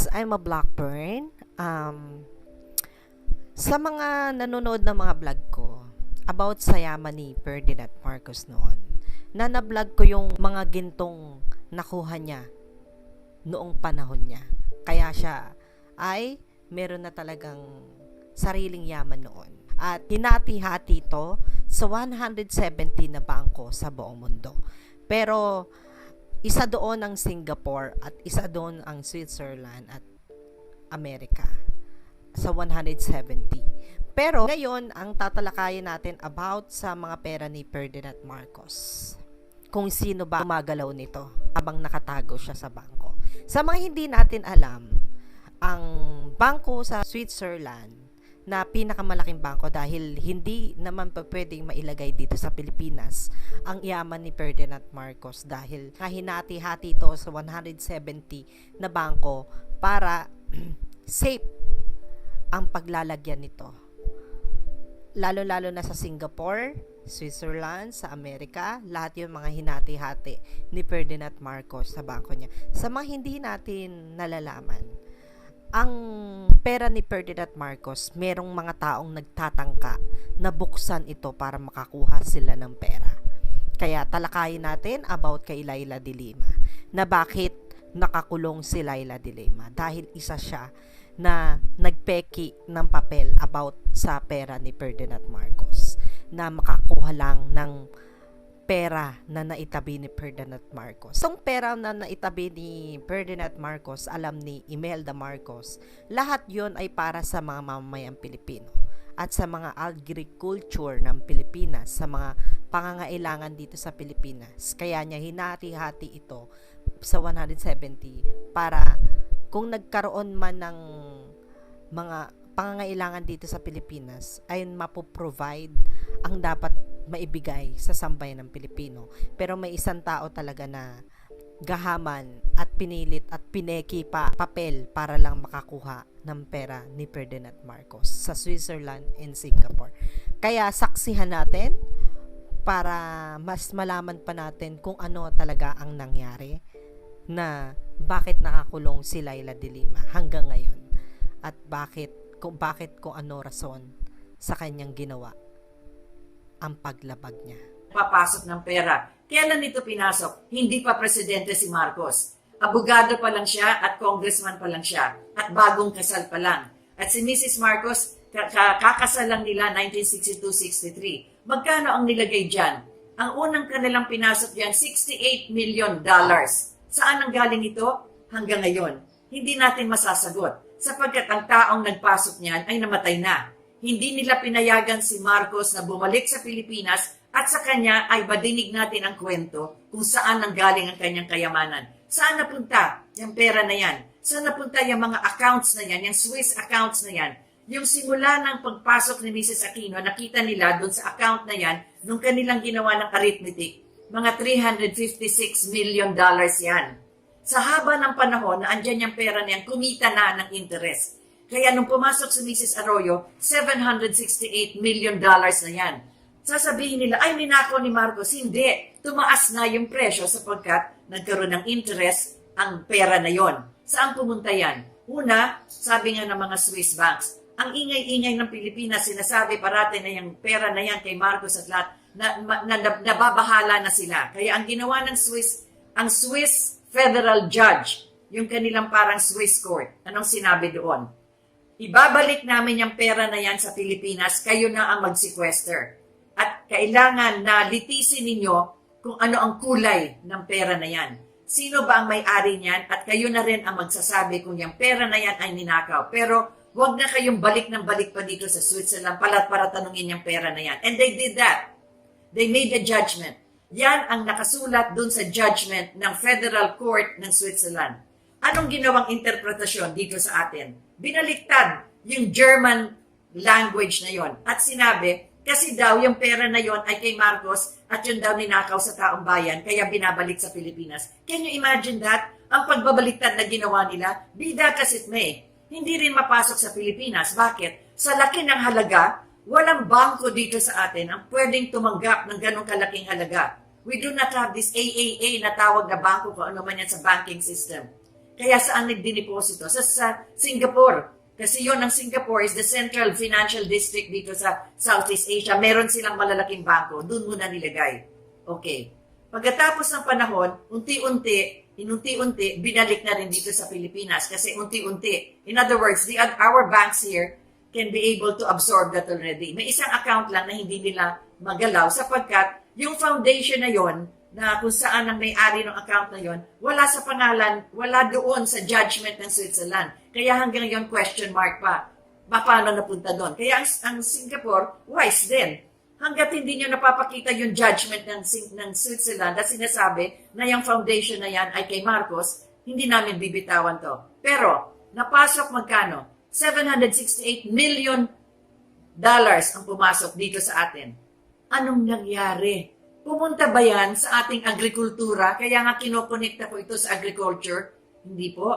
guys, I'm a Blackburn. Sa mga nanonood ng mga vlog ko about sa yaman ni Ferdinand Marcos noon, na na-vlog ko yung mga gintong nakuha niya noong panahon niya. Kaya siya ay meron na talagang sariling yaman noon. At hinati-hati ito sa 170 na bangko sa buong mundo. Pero isa doon ang Singapore at isa doon ang Switzerland at Amerika sa 170. Pero ngayon, ang tatalakayin natin about sa mga pera ni Ferdinand Marcos. Kung sino ba gumagalaw nito habang nakatago siya sa bangko. Sa mga hindi natin alam, ang bangko sa Switzerland na pinakamalaking bangko dahil hindi naman pa pwedeng mailagay dito sa Pilipinas ang yaman ni Ferdinand Marcos dahil hinati-hati ito sa 170 na bangko para safe ang paglalagyan nito. Lalo-lalo na sa Singapore, Switzerland, sa Amerika, lahat yung mga hinati-hati ni Ferdinand Marcos sa bangko niya. Sa mga hindi natin nalalaman, ang pera ni Ferdinand Marcos, merong mga taong nagtatangka na buksan ito para makakuha sila ng pera. Kaya talakayin natin about kay Leila de Lima, na bakit nakakulong si Leila de Lima. Dahil isa siya na nagpeki ng papel about sa pera ni Ferdinand Marcos, na makakuha lang ng pera na naitabi ni Ferdinand Marcos. Itong pera na naitabi ni Ferdinand Marcos, alam ni Imelda Marcos, lahat yon ay para sa mga mamamayang Pilipino at sa mga agriculture ng Pilipinas, sa mga pangangailangan dito sa Pilipinas. Kaya niya hinati-hati ito sa 170 para kung nagkaroon man ng mga pangangailangan dito sa Pilipinas ay mapoprovide ang dapat maibigay sa sambayan ng Pilipino. Pero may isang tao talaga na gahaman at pinilit at pineki pa papel para lang makakuha ng pera ni Ferdinand Marcos sa Switzerland and Singapore. Kaya saksihan natin para mas malaman pa natin kung ano talaga ang nangyari, na bakit nakakulong si Leila de Lima hanggang ngayon at kung ano rason sa kanyang ginawa ang paglabag niya. Papasok ng pera. Kailan ito pinasok? Hindi pa presidente si Marcos. Abogado pa lang siya at congressman pa lang siya at bagong kasal pa lang. At si Mrs. Marcos, kakasal lang nila 1962-63. Magkano ang nilagay dyan? Ang unang kanilang pinasok dyan, $68 million. Saan ang galing ito? Hanggang ngayon, hindi natin masasagot sapagkat ang taong nagpasok niyan ay namatay na. Hindi nila pinayagan si Marcos na bumalik sa Pilipinas at sa kanya ay badinig natin ang kwento kung saan nanggaling ang kanyang kayamanan. Saan napunta yung pera na yan? Saan napunta yung mga accounts na yan, yung Swiss accounts na yan? Yung simula ng pagpasok ni Mrs. Aquino, nakita nila doon sa account na yan, nung kanilang ginawa ng arithmetic, mga $356 million yan. Sa haba ng panahon na andyan yung pera na yan, kumita na ng interest. Kaya nung pumasok si Mrs. Arroyo, $768 million na yan. Sasabihin nila, ay ninakaw ni Marcos. Hindi. Tumaas na yung presyo sapagkat nagkaroon ng interest ang pera na yon. Saan pumunta yan? Una, sabi nga ng mga Swiss banks, ang ingay-ingay ng Pilipinas, sinasabi parati na yung pera na yan kay Marcos at lahat, nababahala na sila. Kaya ang ginawa ng ang Swiss federal judge, yung kanilang parang Swiss court, anong sinabi doon? Ibabalik namin yung pera na yan sa Pilipinas, kayo na ang mag-sequester. At kailangan na litisin ninyo kung ano ang kulay ng pera na yan. Sino ba ang may-ari niyan? At kayo na rin ang magsasabi kung yung pera na yan ay ninakaw. Pero huwag na kayong balik ng balik pa dito sa Switzerland para tanungin yung pera na yan. And they did that. They made a judgment. Yan ang nakasulat dun sa judgment ng Federal Court ng Switzerland. Anong ginawang interpretasyon dito sa atin? Binaliktad yung German language na yon at sinabi, kasi daw yung pera na yon ay kay Marcos at yun daw ninakaw sa taong bayan, kaya binabalik sa Pilipinas. Can you imagine that? Ang pagbabaliktad na ginawa nila, be that as it may, hindi rin mapasok sa Pilipinas. Bakit? Sa laki ng halaga, walang bangko dito sa atin ang pwedeng tumanggap ng ganong kalaking halaga. We do not have this AAA na tawag na bangko kung ano man yan sa banking system. Kaya saan nagdiniposito? Sa Singapore. Kasi yon ang Singapore is the central financial district dito sa Southeast Asia. Meron silang malalaking bangko. Doon muna nilagay. Okay. Pagkatapos ng panahon, inunti-unti, binalik na rin dito sa Pilipinas. Kasi unti-unti. In other words, our banks here can be able to absorb that already. May isang account lang na hindi nila magalaw sapagkat yung foundation na yon na kung saan ang may-ari ng account na yon, wala sa pangalan, wala doon sa judgment ng Switzerland. Kaya hanggang yon question mark pa. Paano napunta doon? Kaya ang Singapore, wise din. Hanggat hindi nyo napapakita yung judgment ng Switzerland at sinasabi na yung foundation na yan ay kay Marcos, hindi namin bibitawan to. Pero, napasok magkano? $768 million ang pumasok dito sa atin. Anong nangyari? Pumunta ba yan sa ating agrikultura? Kaya nga kinokonekta ko ito sa agriculture? Hindi po.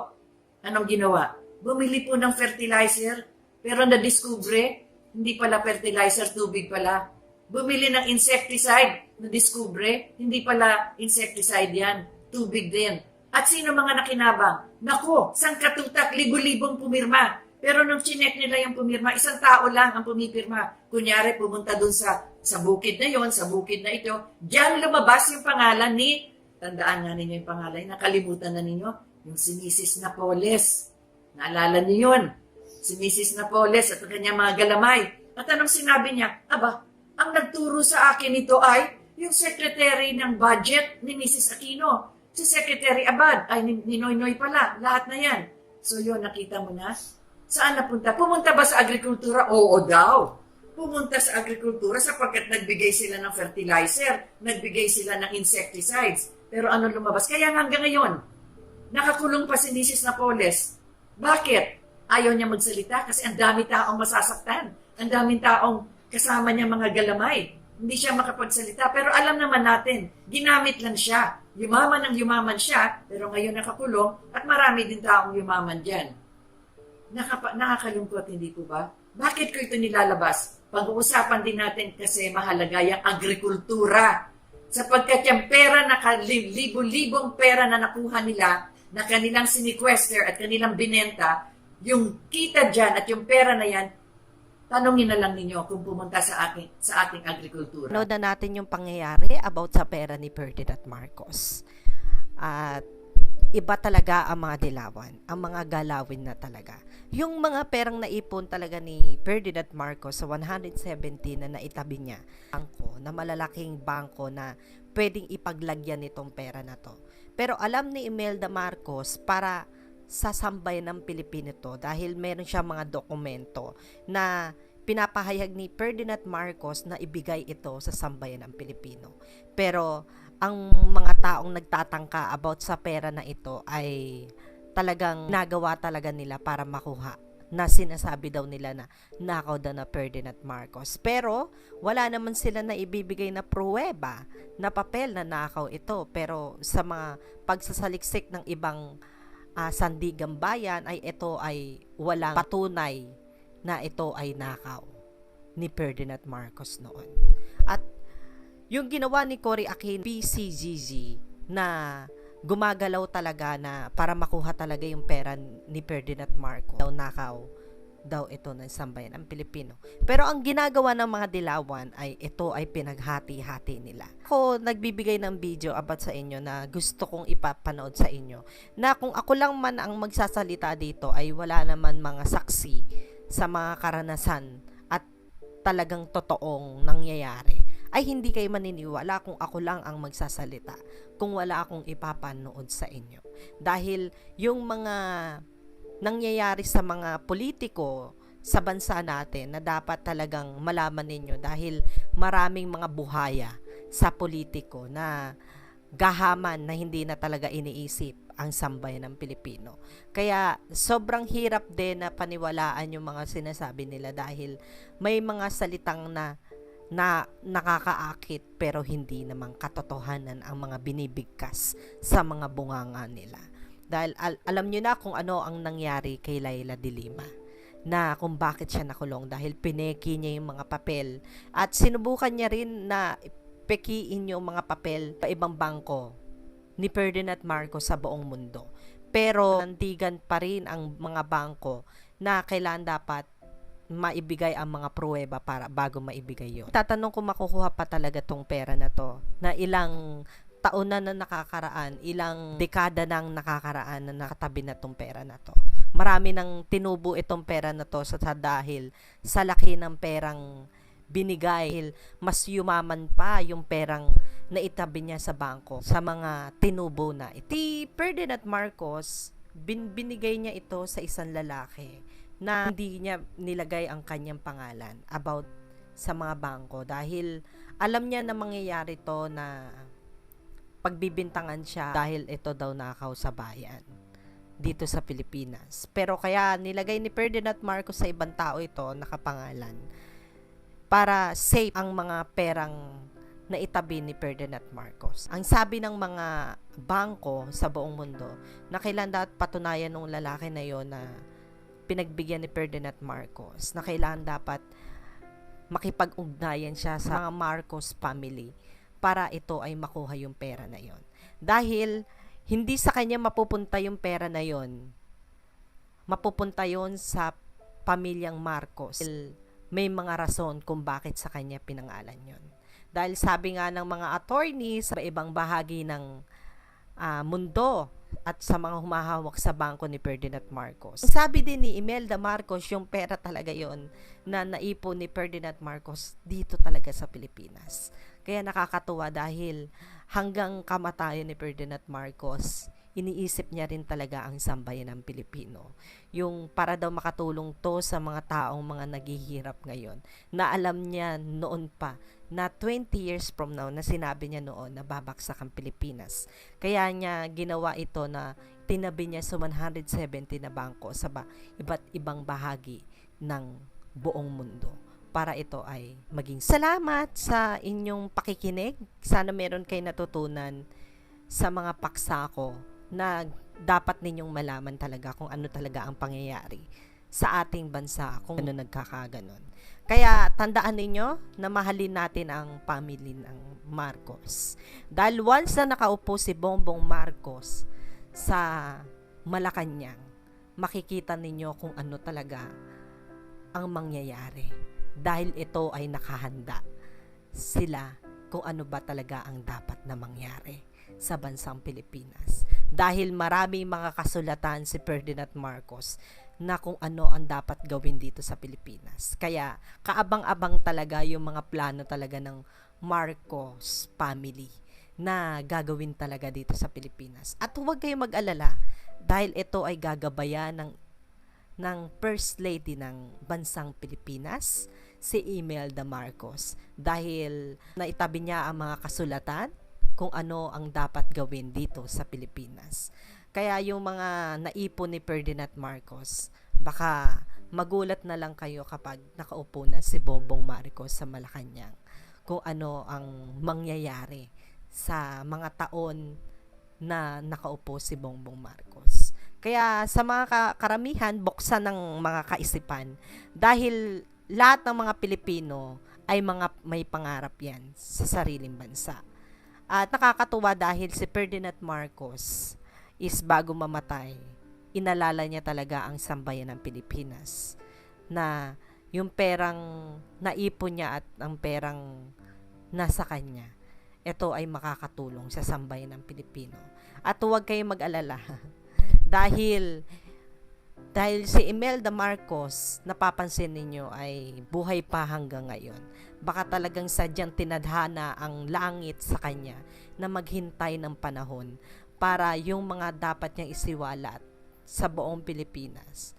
Anong ginawa? Bumili po ng fertilizer, pero nadiskubre, hindi pala fertilizer, tubig pala. Bumili ng insecticide, nadiskubre, hindi pala insecticide yan, tubig din. At sino mga nakinabang? Naku, sangkatutak, libo-libong pumirma. Pero nung chinek nila yung pumirma, isang tao lang ang pumipirma. Kunyari, pumunta dun sa bukid na yon, sa bukid na ito. Diyan lumabas yung pangalan ni, tandaan nga ninyo yung pangalan, nakalimutan na ninyo, yung si Mrs. Napoles. Naalala niyo yun? Si Mrs. Napoles at kanyang mga galamay. At anong sinabi niya? Aba, ang nagturo sa akin ito ay yung secretary ng budget ni Mrs. Aquino. Si Secretary Abad, ay ni Noynoy pala, lahat na yan. So yun, nakita mo na? Saan napunta? Pumunta ba sa agrikultura? Oo daw. Pumunta sa agrikultura sapagkat nagbigay sila ng fertilizer, nagbigay sila ng insecticides. Pero ano lumabas? Kaya hanggang ngayon, nakakulong pa si Mrs. Napoles. Bakit? Ayaw niya magsalita kasi ang dami taong masasaktan. Ang daming taong kasama niya mga galamay. Hindi siya makapagsalita. Pero alam naman natin, ginamit lang siya. Yumaman ang yumaman siya, pero ngayon nakakulong at marami din taong yumaman dyan. Nakakalungkot, hindi po ba? Bakit ko ito nilalabas? Pag-uusapan din natin kasi mahalaga yung agrikultura. Sapagkat yung pera na libo-libong pera na nakuha nila, na kanilang siniquester at kanilang binenta, yung kita dyan at yung pera na yan, tanongin na lang ninyo kung pumunta sa ating agrikultura. Nood na natin yung pangyayari about sa pera ni Ferdinand Marcos. At iba talaga ang mga dilawan, ang mga galawin na talaga. Yung mga perang naipon talaga ni Ferdinand Marcos sa 170 na naitabi niya, bangko, na malalaking bangko na pwedeng ipaglagyan nitong pera na to. Pero alam ni Imelda Marcos para sa sambayan ng Pilipino to dahil meron siya mga dokumento na pinapahayag ni Ferdinand Marcos na ibigay ito sa sambayan ng Pilipino. Pero ang mga taong nagtatangka about sa pera na ito ay talagang nagawa talaga nila para makuha na sinasabi daw nila na nakaw daw na Ferdinand Marcos. Pero wala naman sila na ibibigay na pruweba na papel na nakaw ito. Pero sa mga pagsasaliksik ng ibang sandigang bayan ay ito ay walang patunay na ito ay nakaw ni Ferdinand Marcos noon. At yung ginawa ni Cory Aquino, PCGG, na gumagalaw talaga na para makuha talaga yung pera ni Ferdinand Marcos. Daw nakaw daw ito ng sambayan ng Pilipino. Pero ang ginagawa ng mga dilawan ay ito ay pinaghati-hati nila. Ako nagbibigay ng video about sa inyo na gusto kong ipapanood sa inyo na kung ako lang man ang magsasalita dito ay wala naman mga saksi sa mga karanasan at talagang totoong nangyayari ay hindi kayo maniniwala kung ako lang ang magsasalita kung wala akong ipapanood sa inyo. Dahil yung mga nangyayari sa mga politiko sa bansa natin na dapat talagang malaman ninyo dahil maraming mga buhaya sa politiko na gahaman na hindi na talaga iniisip ang sambayan ng Pilipino. Kaya sobrang hirap din na paniwalaan yung mga sinasabi nila dahil may mga salitang na nakakaakit pero hindi naman katotohanan ang mga binibigkas sa mga bunganga nila. Dahil alam nyo na kung ano ang nangyari kay Leila de Lima, na kung bakit siya nakulong dahil pineki niya yung mga papel at sinubukan niya rin na pekiin yung mga papel pa ibang bangko ni Ferdinand Marcos sa buong mundo. pero nandigan pa rin ang mga bangko na kailan dapat maibigay ang mga pruweba para bago maibigay yon. Tatanong kung makukuha pa talaga tong pera na to na ilang taon na nakakaraan, ilang dekada nang nakakaraan na nakatabi na tong pera na to. Marami nang tinubo itong pera na to sa dahil sa laki ng perang binigay. Mas yumaman pa yung perang naitabi niya sa bangko sa mga tinubo na. Iti Ferdinand Marcos, binigay niya ito sa isang lalaki na hindi niya nilagay ang kanyang pangalan about sa mga bangko dahil alam niya na mangyayari to na pagbibintangan siya dahil ito daw nakaw sa bayan dito sa Pilipinas. Pero kaya nilagay ni Ferdinand Marcos sa ibang tao ito nakapangalan para safe ang mga perang na itabi ni Ferdinand Marcos. Ang sabi ng mga bangko sa buong mundo na kailan dapat patunayan ng lalaki na yon na pinagbigyan ni Ferdinand Marcos, na kailangan dapat makipag-ugnayan siya sa mga Marcos family para ito ay makuha yung pera na yon. Dahil hindi sa kanya mapupunta yung pera na yon, mapupunta yon sa pamilyang Marcos. May mga rason kung bakit sa kanya pinangalan yon. Dahil sabi nga ng mga attorney sa ibang bahagi ng mundo at sa mga humahawak sa bangko ni Ferdinand Marcos. Sabi din ni Imelda Marcos, yung pera talaga yon na naipon ni Ferdinand Marcos dito talaga sa Pilipinas. Kaya nakakatuwa dahil hanggang kamatayan ni Ferdinand Marcos, iniisip niya rin talaga ang sambayan ng Pilipino. Yung para daw makatulong to sa mga taong mga naghihirap ngayon. Na alam niya noon pa na 20 years from now na sinabi niya noon na babaksak ang Pilipinas. Kaya niya ginawa ito na tinabi niya sa 170 na bangko sa iba't ibang bahagi ng buong mundo para ito ay maging salamat sa inyong pakikinig. Sana meron kayo natutunan sa mga paksa ko na dapat ninyong malaman talaga kung ano talaga ang pangyayari sa ating bansa kung ano nagkakaganon. Kaya tandaan ninyo na mahalin natin ang family ng Marcos. Dahil once na nakaupo si Bongbong Marcos sa Malacanang, makikita ninyo kung ano talaga ang mangyayari. Dahil ito ay nakahanda sila kung ano ba talaga ang dapat na mangyari sa bansang Pilipinas. Dahil maraming mga kasulatan si Ferdinand Marcos na kung ano ang dapat gawin dito sa Pilipinas. Kaya kaabang-abang talaga yung mga plano talaga ng Marcos family na gagawin talaga dito sa Pilipinas. At huwag kayong mag-alala dahil ito ay gagabayan ng First Lady ng bansang Pilipinas, si Imelda Marcos. Dahil naitabi niya ang mga kasulatan kung ano ang dapat gawin dito sa Pilipinas. Kaya yung mga naipon ni Ferdinand Marcos, baka magulat na lang kayo kapag nakaupo na si Bongbong Marcos sa Malacanang kung ano ang mangyayari sa mga taon na nakaupo si Bongbong Marcos. Kaya sa mga karamihan, buksan ng mga kaisipan dahil lahat ng mga Pilipino ay may pangarap yan sa sariling bansa. At nakakatuwa dahil si Ferdinand Marcos is bago mamatay, inalala niya talaga ang sambayan ng Pilipinas na yung perang naipon niya at ang perang nasa kanya, ito ay makakatulong sa sambayan ng Pilipino. At huwag kayong mag-alala dahil si Imelda Marcos, napapansin ninyo ay buhay pa hanggang ngayon. Baka talagang sadyang tinadhana ang langit sa kanya na maghintay ng panahon para yung mga dapat niyang isiwalat sa buong Pilipinas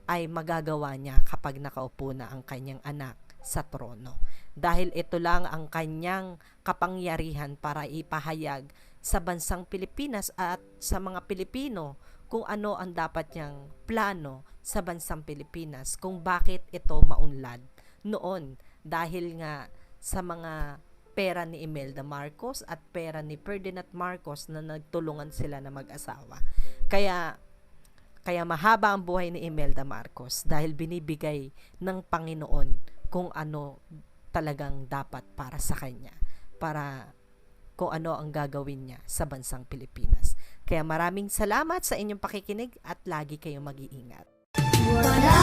ay magagawa niya kapag nakaupo na ang kanyang anak sa trono. Dahil ito lang ang kanyang kapangyarihan para ipahayag sa bansang Pilipinas at sa mga Pilipino kung ano ang dapat niyang plano sa bansang Pilipinas, kung bakit ito maunlad noon dahil nga sa mga pera ni Imelda Marcos at pera ni Ferdinand Marcos na nagtulungan sila na mag-asawa. Kaya mahaba ang buhay ni Imelda Marcos dahil binibigay ng Panginoon kung ano talagang dapat para sa kanya, para kung ano ang gagawin niya sa bansang Pilipinas. Kaya maraming salamat sa inyong pakikinig at lagi kayong mag-iingat. Wala